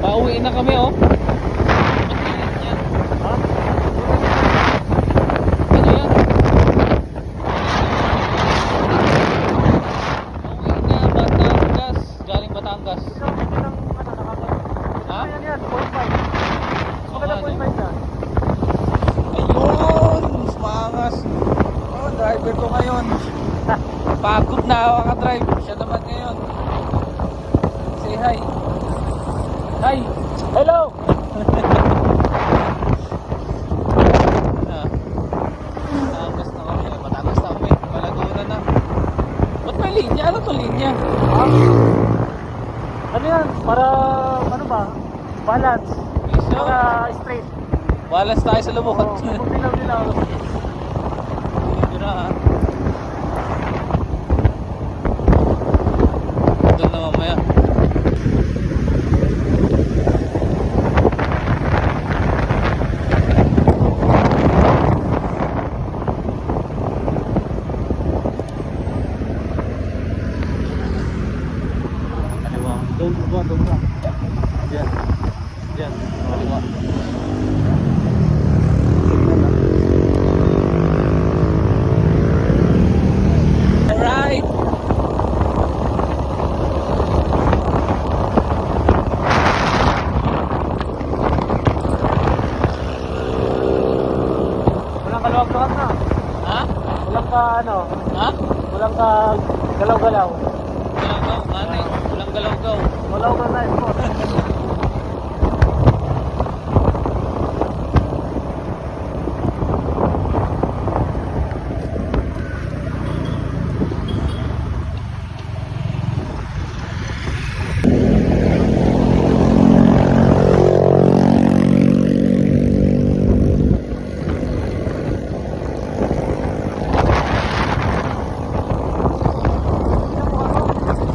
Pauwi na kami oh. Ha? Ano yan? Pauwi na Batangas. Galing Batangas. Ikaw, hindi lang, nakakaya. Ha? Ayan yan, 0.5. Maganda 0.5 yan. Ayun! Mangas. Oh, driver ko ngayon. Pagod na ako ka-drive. Siya naman ngayon. Say hi. Hi! Hello! Batangas na kami. Batangas na kami. Malaguna na. Ba't may linya? Ano to linya? Ha? Ano yan? Para, ano ba? Balance. Iso. Para straight. Balance tayo sa lubot. Oo, kung dilaw-dilaw. Dito na ha. Doon na mamaya. Kaliwa. Doon ba? Diyan. Diyan. Kaliwa. Alright. Walang kaluwag-luwag na. Ha? Walang ka, ano, Ha? walang ka galaw-galaw. Galaw-gaw. Ano eh? Walang galaw-gaw. Wala ko na ito.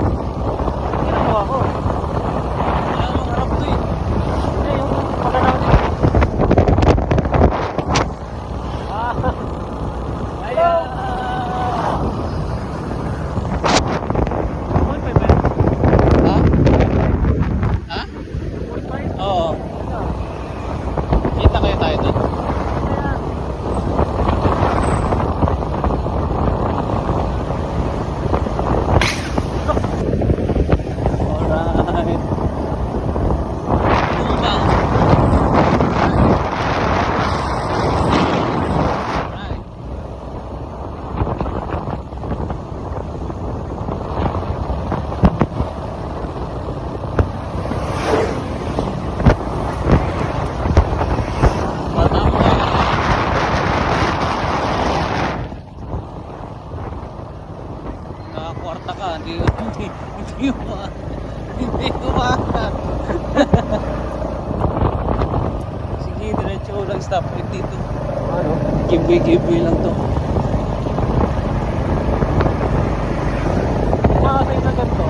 Ginawa ko. Wala mong harap to eh. Hindi, yung maganaw din. Ah, Ayan. 0.5 ba yan? Ha? Ha? 0.5? Oo. Ano? Kita kayo tayo doon. Ayan. Alright. Lubang. Alright. Bata mo ka. Nakakwarta ka, hindi umaangat. Sige, diretso lang stop it dito. Ano? Giveaway lang to. Makasay na ganito.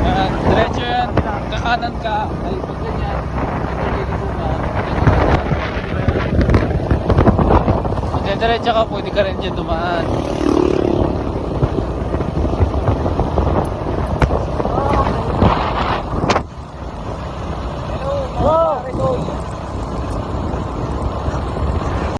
Ayan. Diretso yan. Kakanan ka. Ay, pag ganyan. Naliligo ka. Pag diretso ka, pwede ka rin dyan dumaan.